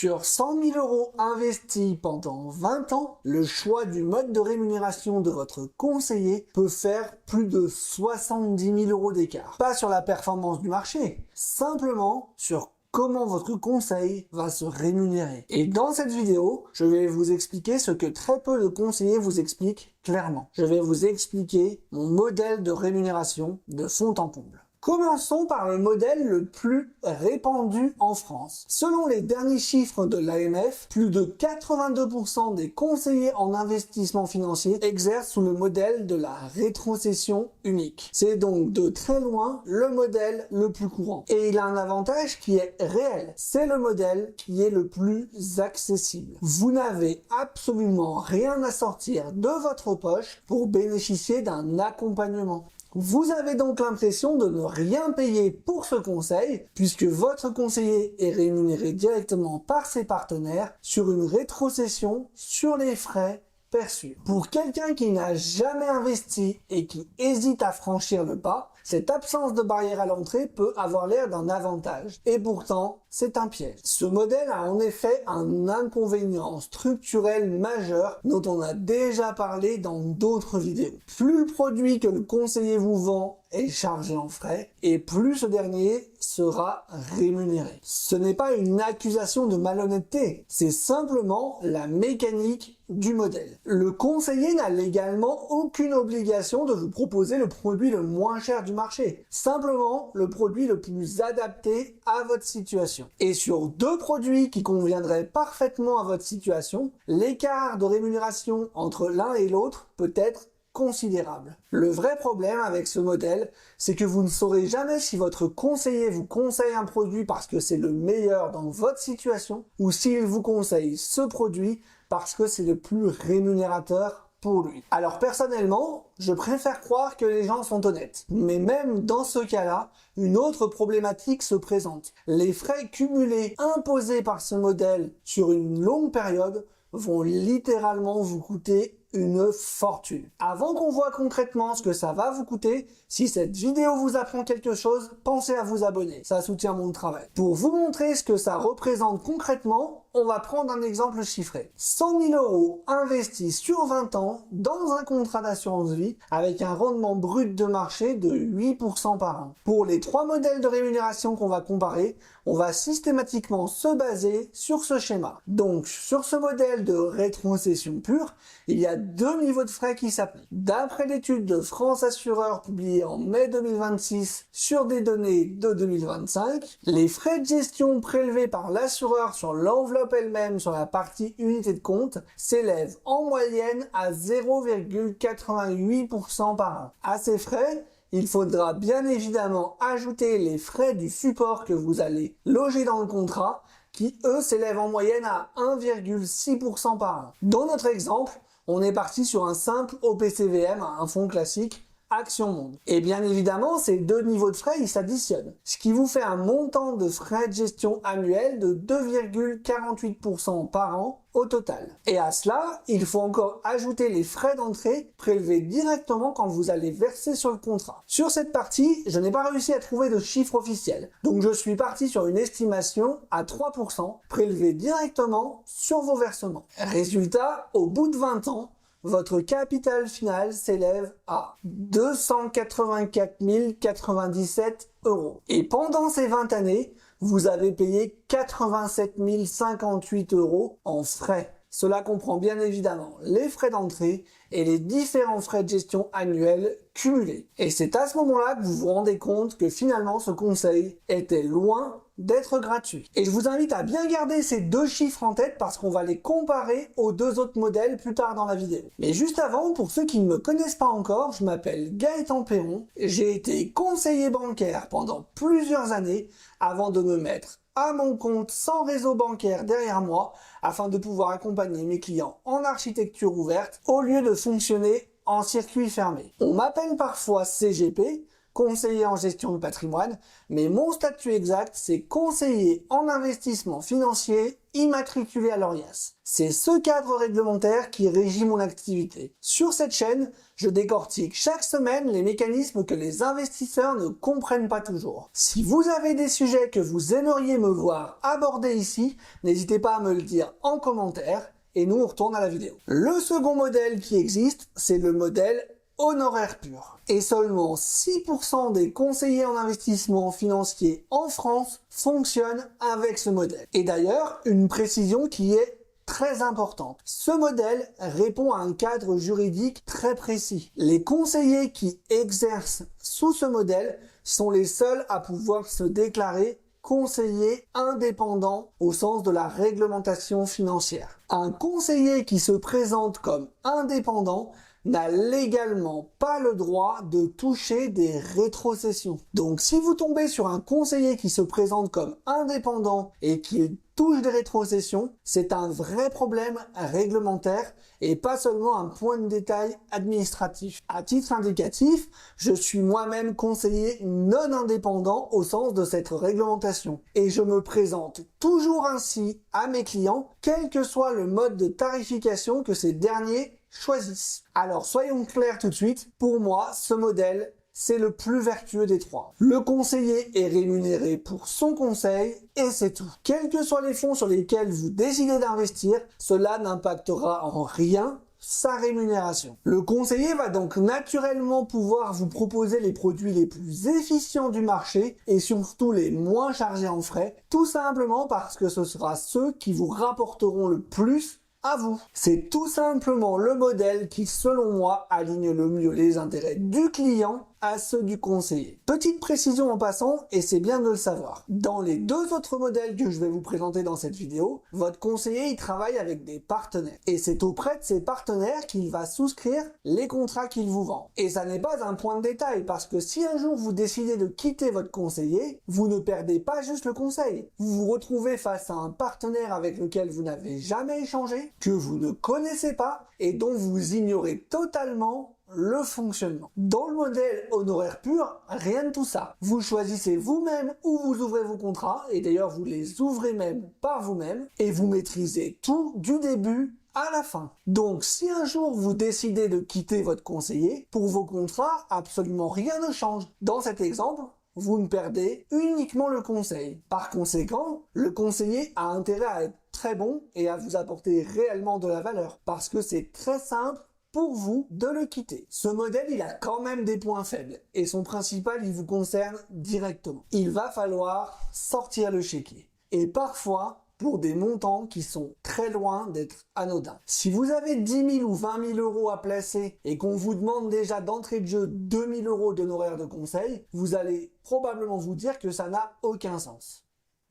Sur 100 000 € investis pendant 20 ans, le choix du mode de rémunération de votre conseiller peut faire plus de 70 000 € d'écart. Pas sur la performance du marché, simplement sur comment votre conseil va se rémunérer. Et dans cette vidéo, je vais vous expliquer ce que très peu de conseillers vous expliquent clairement. Je vais vous expliquer mon modèle de rémunération de fond en comble. Commençons par le modèle le plus répandu en France. Selon les derniers chiffres de l'AMF, plus de 82% des conseillers en investissement financier exercent sous le modèle de la rétrocession unique. C'est donc de très loin le modèle le plus courant. Et il a un avantage qui est réel. C'est le modèle qui est le plus accessible. Vous n'avez absolument rien à sortir de votre poche pour bénéficier d'un accompagnement. Vous avez donc l'impression de ne rien payer pour ce conseil, puisque votre conseiller est rémunéré directement par ses partenaires sur une rétrocession sur les frais perçus. Pour quelqu'un qui n'a jamais investi et qui hésite à franchir le pas, cette absence de barrière à l'entrée peut avoir l'air d'un avantage. Et pourtant, c'est un piège. Ce modèle a en effet un inconvénient structurel majeur dont on a déjà parlé dans d'autres vidéos. Plus le produit que le conseiller vous vend est chargé en frais, et plus ce dernier sera rémunéré. Ce n'est pas une accusation de malhonnêteté, c'est simplement la mécanique du modèle. Le conseiller n'a légalement aucune obligation de vous proposer le produit le moins cher du marché, simplement le produit le plus adapté à votre situation. Et sur deux produits qui conviendraient parfaitement à votre situation, l'écart de rémunération entre l'un et l'autre peut être considérable. Le vrai problème avec ce modèle, c'est que vous ne saurez jamais si votre conseiller vous conseille un produit parce que c'est le meilleur dans votre situation ou s'il vous conseille ce produit parce que c'est le plus rémunérateur pour lui. Alors personnellement, je préfère croire que les gens sont honnêtes. Mais même dans ce cas-là, une autre problématique se présente. Les frais cumulés imposés par ce modèle sur une longue période vont littéralement vous coûter une fortune. Avant qu'on voit concrètement ce que ça va vous coûter, si cette vidéo vous apprend quelque chose, pensez à vous abonner. Ça soutient mon travail. Pour vous montrer ce que ça représente concrètement, on va prendre un exemple chiffré. 100 000 € investis sur 20 ans dans un contrat d'assurance vie avec un rendement brut de marché de 8% par an. Pour les trois modèles de rémunération qu'on va comparer, on va systématiquement se baser sur ce schéma. Donc, sur ce modèle de rétrocession pure, il y a deux niveaux de frais qui s'appliquent. D'après l'étude de France Assureur publiée en mai 2026 sur des données de 2025, les frais de gestion prélevés par l'assureur sur l'enveloppe elle-même sur la partie unité de compte s'élèvent en moyenne à 0,88% par an. À ces frais, il faudra bien évidemment ajouter les frais du support que vous allez loger dans le contrat, qui eux s'élèvent en moyenne à 1,6% par an. Dans notre exemple, on est parti sur un simple OPCVM, un fonds classique, Action Monde. Et bien évidemment, ces deux niveaux de frais, ils s'additionnent. Ce qui vous fait un montant de frais de gestion annuel de 2,48% par an au total. Et à cela, il faut encore ajouter les frais d'entrée prélevés directement quand vous allez verser sur le contrat. Sur cette partie, je n'ai pas réussi à trouver de chiffre officiel. Donc je suis parti sur une estimation à 3% prélevés directement sur vos versements. Résultat, au bout de 20 ans, votre capital final s'élève à 284 097 €. Et pendant ces 20 années, vous avez payé 87 058 € en frais. Cela comprend bien évidemment les frais d'entrée et les différents frais de gestion annuels cumulés. Et c'est à ce moment-là que vous vous rendez compte que finalement ce conseil était loin d'être gratuit. Et je vous invite à bien garder ces deux chiffres en tête parce qu'on va les comparer aux deux autres modèles plus tard dans la vidéo. Mais juste avant, pour ceux qui ne me connaissent pas encore, je m'appelle Gaëtan Perron. J'ai été conseiller bancaire pendant plusieurs années avant de me mettre à mon compte sans réseau bancaire derrière moi afin de pouvoir accompagner mes clients en architecture ouverte au lieu de fonctionner en circuit fermé. On m'appelle parfois CGP conseiller en gestion de patrimoine, mais mon statut exact, c'est conseiller en investissement financier immatriculé à l'ORIAS. C'est ce cadre réglementaire qui régit mon activité. Sur cette chaîne, je décortique chaque semaine les mécanismes que les investisseurs ne comprennent pas toujours. Si vous avez des sujets que vous aimeriez me voir aborder ici, n'hésitez pas à me le dire en commentaire et nous on retourne à la vidéo. Le second modèle qui existe, c'est le modèle honoraire pur. Et seulement 6% des conseillers en investissement financier en France fonctionnent avec ce modèle. Et d'ailleurs, une précision qui est très importante. Ce modèle répond à un cadre juridique très précis. Les conseillers qui exercent sous ce modèle sont les seuls à pouvoir se déclarer conseiller indépendant au sens de la réglementation financière. Un conseiller qui se présente comme indépendant n'a légalement pas le droit de toucher des rétrocessions. Donc si vous tombez sur un conseiller qui se présente comme indépendant et qui touche des rétrocessions, c'est un vrai problème réglementaire et pas seulement un point de détail administratif. À titre indicatif, je suis moi-même conseiller non indépendant au sens de cette réglementation et je me présente toujours ainsi à mes clients, quel que soit le mode de tarification que ces derniers choisissent. Alors soyons clairs tout de suite, pour moi ce modèle c'est le plus vertueux des trois. Le conseiller est rémunéré pour son conseil et c'est tout. Quels que soient les fonds sur lesquels vous décidez d'investir, cela n'impactera en rien sa rémunération. Le conseiller va donc naturellement pouvoir vous proposer les produits les plus efficients du marché et surtout les moins chargés en frais, tout simplement parce que ce sera ceux qui vous rapporteront le plus à vous. C'est tout simplement le modèle qui, selon moi, aligne le mieux les intérêts du client à ceux du conseiller. Petite précision en passant, et c'est bien de le savoir. Dans les deux autres modèles que je vais vous présenter dans cette vidéo, votre conseiller il travaille avec des partenaires. Et c'est auprès de ces partenaires qu'il va souscrire les contrats qu'il vous vend. Et ça n'est pas un point de détail, parce que si un jour vous décidez de quitter votre conseiller, vous ne perdez pas juste le conseil. Vous vous retrouvez face à un partenaire avec lequel vous n'avez jamais échangé, que vous ne connaissez pas, et dont vous ignorez totalement le fonctionnement. Dans le modèle honoraire pur, rien de tout ça. Vous choisissez vous-même où vous ouvrez vos contrats, et d'ailleurs vous les ouvrez même par vous-même, et vous maîtrisez tout du début à la fin. Donc si un jour vous décidez de quitter votre conseiller, pour vos contrats, absolument rien ne change. Dans cet exemple, vous ne perdez uniquement le conseil. Par conséquent, le conseiller a intérêt à être très bon et à vous apporter réellement de la valeur, parce que c'est très simple pour vous de le quitter. Ce modèle, il a quand même des points faibles et son principal, il vous concerne directement. Il va falloir sortir le chéquier et parfois pour des montants qui sont très loin d'être anodins. Si vous avez 10 000 ou 20 000 euros à placer et qu'on vous demande déjà d'entrée de jeu 2 000 euros d'honoraires de conseil, vous allez probablement vous dire que ça n'a aucun sens.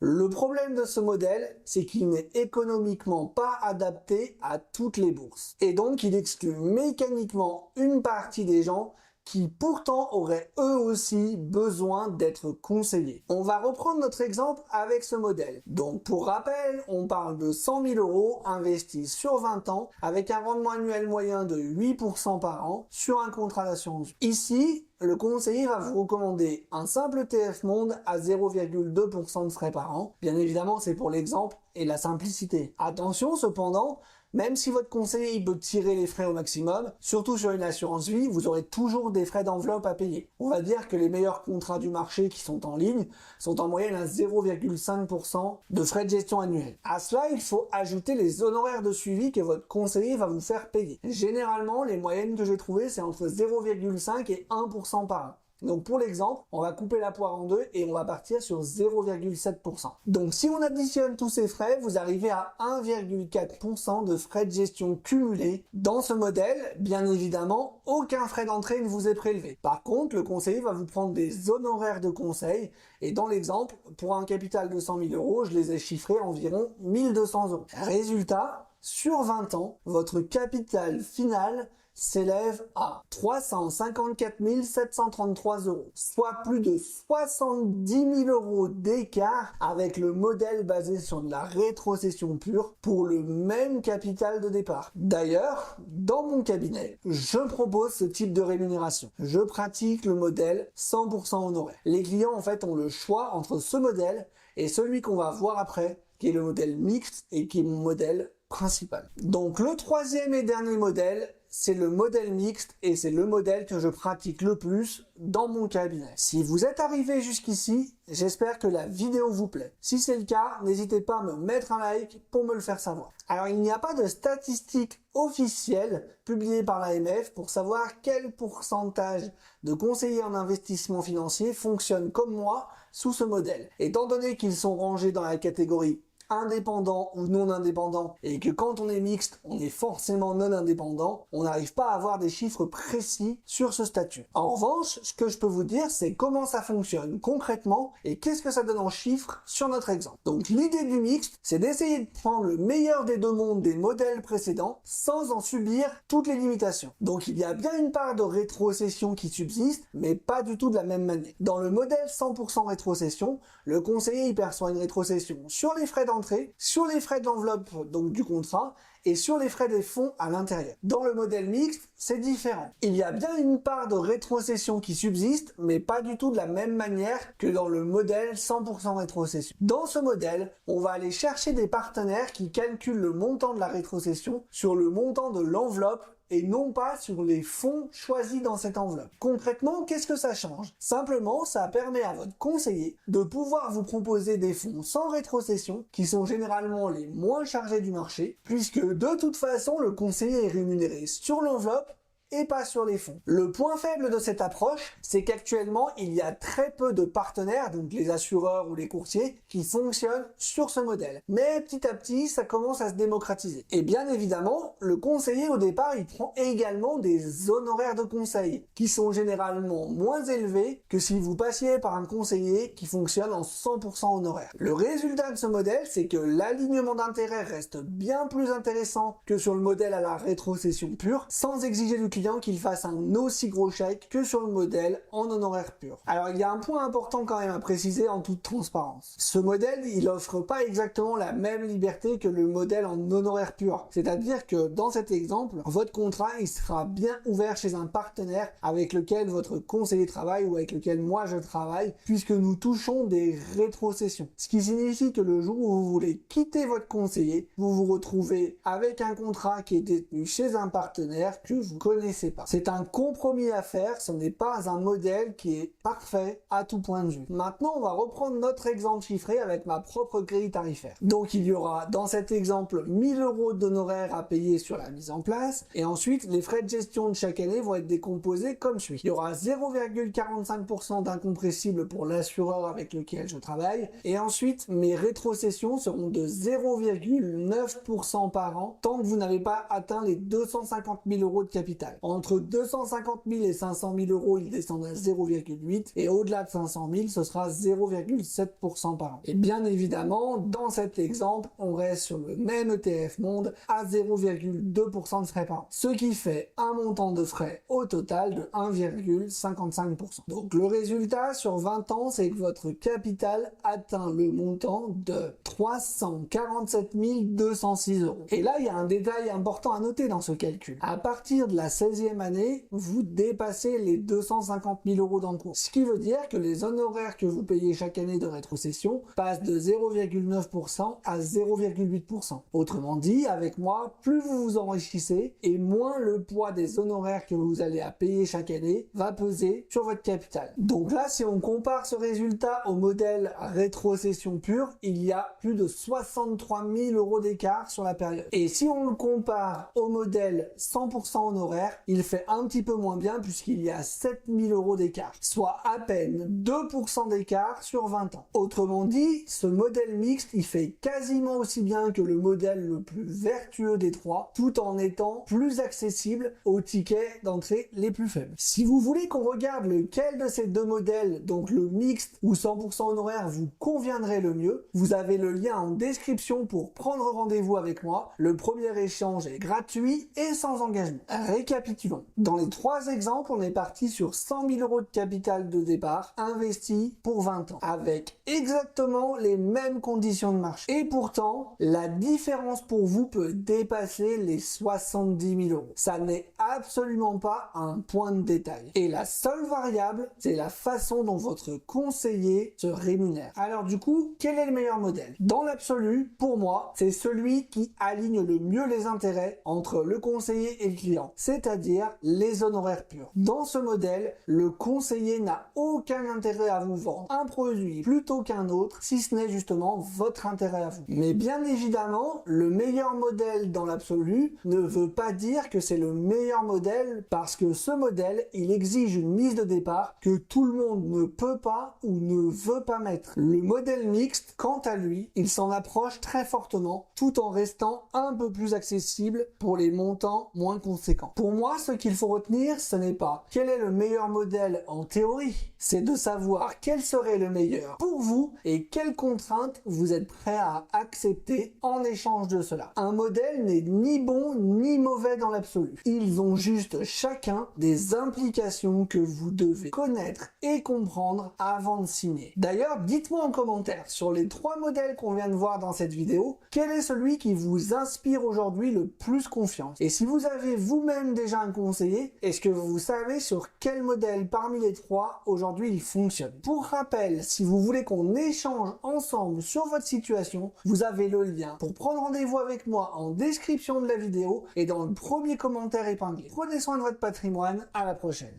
Le problème de ce modèle, c'est qu'il n'est économiquement pas adapté à toutes les bourses. Et donc, il exclut mécaniquement une partie des gens qui pourtant auraient eux aussi besoin d'être conseillés. On va reprendre notre exemple avec ce modèle. Donc pour rappel, on parle de 100 000 euros investis sur 20 ans avec un rendement annuel moyen de 8% par an sur un contrat d'assurance. Ici, le conseiller va vous recommander un simple TF Monde à 0,2% de frais par an. Bien évidemment, c'est pour l'exemple et la simplicité. Attention cependant, même si votre conseiller il peut tirer les frais au maximum, surtout sur une assurance vie, vous aurez toujours des frais d'enveloppe à payer. On va dire que les meilleurs contrats du marché qui sont en ligne sont en moyenne à 0,5% de frais de gestion annuels. À cela, il faut ajouter les honoraires de suivi que votre conseiller va vous faire payer. Généralement, les moyennes que j'ai trouvées, c'est entre 0,5 et 1% par an. Donc pour l'exemple, on va couper la poire en deux et on va partir sur 0,7%. Donc si on additionne tous ces frais, vous arrivez à 1,4% de frais de gestion cumulés. Dans ce modèle, bien évidemment, aucun frais d'entrée ne vous est prélevé. Par contre, le conseiller va vous prendre des honoraires de conseil et dans l'exemple, pour un capital de 100 000 euros, je les ai chiffrés à environ 1 200 euros. Résultat, sur 20 ans, votre capital final s'élève à 354 733 €, soit plus de 70 000 € d'écart avec le modèle basé sur de la rétrocession pure pour le même capital de départ. D'ailleurs, dans mon cabinet, je propose ce type de rémunération. Je pratique le modèle 100% honoraire. Les clients en fait ont le choix entre ce modèle et celui qu'on va voir après, qui est le modèle mixte et qui est mon modèle principal. Donc le troisième et dernier modèle, c'est le modèle mixte et c'est le modèle que je pratique le plus dans mon cabinet. Si vous êtes arrivé jusqu'ici, j'espère que la vidéo vous plaît. Si c'est le cas, n'hésitez pas à me mettre un like pour me le faire savoir. Alors il n'y a pas de statistiques officielles publiées par l'AMF pour savoir quel pourcentage de conseillers en investissement financier fonctionnent comme moi sous ce modèle. Étant donné qu'ils sont rangés dans la catégorie indépendant ou non indépendant, et que quand on est mixte, on est forcément non indépendant, on n'arrive pas à avoir des chiffres précis sur ce statut. En revanche, ce que je peux vous dire, c'est comment ça fonctionne concrètement et qu'est-ce que ça donne en chiffres sur notre exemple. Donc l'idée du mixte, c'est d'essayer de prendre le meilleur des deux mondes des modèles précédents sans en subir toutes les limitations. Donc il y a bien une part de rétrocession qui subsiste, mais pas du tout de la même manière. Dans le modèle 100% rétrocession, le conseiller il perçoit une rétrocession sur les frais d'entrée, sur les frais de l'enveloppe donc du contrat et sur les frais des fonds à l'intérieur. Dans le modèle mixte, c'est différent. Il y a bien une part de rétrocession qui subsiste, mais pas du tout de la même manière que dans le modèle 100% rétrocession. Dans ce modèle, on va aller chercher des partenaires qui calculent le montant de la rétrocession sur le montant de l'enveloppe et non pas sur les fonds choisis dans cette enveloppe. Concrètement, qu'est-ce que ça change? Simplement, ça permet à votre conseiller de pouvoir vous proposer des fonds sans rétrocession, qui sont généralement les moins chargés du marché, puisque de toute façon, le conseiller est rémunéré sur l'enveloppe et pas sur les fonds. Le point faible de cette approche, c'est qu'actuellement, il y a très peu de partenaires, donc les assureurs ou les courtiers, qui fonctionnent sur ce modèle. Mais petit à petit, ça commence à se démocratiser. Et bien évidemment, le conseiller au départ, il prend également des honoraires de conseil, qui sont généralement moins élevés que si vous passiez par un conseiller qui fonctionne en 100% honoraire. Le résultat de ce modèle, c'est que l'alignement d'intérêts reste bien plus intéressant que sur le modèle à la rétrocession pure, sans exiger du client qu'il fasse un aussi gros chèque que sur le modèle en honoraire pur. Alors il y a un point important quand même à préciser en toute transparence. Ce modèle, il offre pas exactement la même liberté que le modèle en honoraire pur. C'est-à-dire que dans cet exemple, votre contrat, il sera bien ouvert chez un partenaire avec lequel votre conseiller travaille ou avec lequel moi je travaille, puisque nous touchons des rétrocessions. Ce qui signifie que le jour où vous voulez quitter votre conseiller, vous vous retrouvez avec un contrat qui est détenu chez un partenaire que vous connaissez pas. C'est un compromis à faire, ce n'est pas un modèle qui est parfait à tout point de vue. Maintenant, on va reprendre notre exemple chiffré avec ma propre grille tarifaire. Donc il y aura dans cet exemple 1 000 € d'honoraires à payer sur la mise en place et ensuite les frais de gestion de chaque année vont être décomposés comme suit. Il y aura 0,45% d'incompressible pour l'assureur avec lequel je travaille et ensuite mes rétrocessions seront de 0,9% par an tant que vous n'avez pas atteint les 250 000 € de capital. Entre 250 000 et 500 000 €, il descendra à 0,8 et au-delà de 500 000, ce sera 0,7% par an. Et bien évidemment, dans cet exemple, on reste sur le même ETF Monde à 0,2% de frais par an. Ce qui fait un montant de frais au total de 1,55%. Donc le résultat sur 20 ans, c'est que votre capital atteint le montant de 347 206 €. Et là, il y a un détail important à noter dans ce calcul. À partir de la 16e année, vous dépassez les 250 000 € d'encours. Ce qui veut dire que les honoraires que vous payez chaque année de rétrocession passent de 0,9% à 0,8%. Autrement dit, avec moi, plus vous vous enrichissez et moins le poids des honoraires que vous allez à payer chaque année va peser sur votre capital. Donc là, si on compare ce résultat au modèle rétrocession pure, il y a plus de 63 000 € d'écart sur la période. Et si on le compare au modèle 100% honoraire, il fait un petit peu moins bien puisqu'il y a 7 000 € d'écart, soit à peine 2% d'écart sur 20 ans. Autrement dit, ce modèle mixte, il fait quasiment aussi bien que le modèle le plus vertueux des trois, tout en étant plus accessible aux tickets d'entrée les plus faibles. Si vous voulez qu'on regarde lequel de ces deux modèles, donc le mixte ou 100% honoraire, vous conviendrait le mieux, vous avez le lien en description pour prendre rendez-vous avec moi. Le premier échange est gratuit et sans engagement. Récapitulons Récapitulons. Dans les 3 exemples, on est parti sur 100 000 € de capital de départ investi pour 20 ans, avec exactement les mêmes conditions de marché. Et pourtant, la différence pour vous peut dépasser les 70 000 €. Ça n'est absolument pas un point de détail. Et la seule variable, c'est la façon dont votre conseiller se rémunère. Alors du coup, quel est le meilleur modèle? Dans l'absolu, pour moi, c'est celui qui aligne le mieux les intérêts entre le conseiller et le client, c'est-à-dire les honoraires purs. Dans ce modèle, le conseiller n'a aucun intérêt à vous vendre un produit plutôt qu'un autre, si ce n'est justement votre intérêt à vous. Mais bien évidemment, le meilleur modèle dans l'absolu ne veut pas dire que c'est le meilleur modèle, parce que ce modèle, il exige une mise de départ que tout le monde ne peut pas ou ne veut pas mettre. Le modèle mixte, quant à lui, il s'en approche très fortement, tout en restant un peu plus accessible pour les montants moins conséquents. Pour moi, ce qu'il faut retenir, ce n'est pas quel est le meilleur modèle en théorie, c'est de savoir quel serait le meilleur pour vous et quelles contraintes vous êtes prêt à accepter en échange de cela. Un modèle n'est ni bon ni mauvais dans l'absolu. Ils ont juste chacun des implications que vous devez connaître et comprendre avant de signer. D'ailleurs, dites-moi en commentaire sur les 3 modèles qu'on vient de voir dans cette vidéo, quel est celui qui vous inspire aujourd'hui le plus confiance? Et si vous avez vous-même déjà un conseiller, est-ce que vous savez sur quel modèle parmi les 3 aujourd'hui il fonctionne? Pour rappel, si vous voulez qu'on échange ensemble sur votre situation, vous avez le lien pour prendre rendez-vous avec moi en description de la vidéo et dans le premier commentaire épinglé. Prenez soin de votre patrimoine, à la prochaine.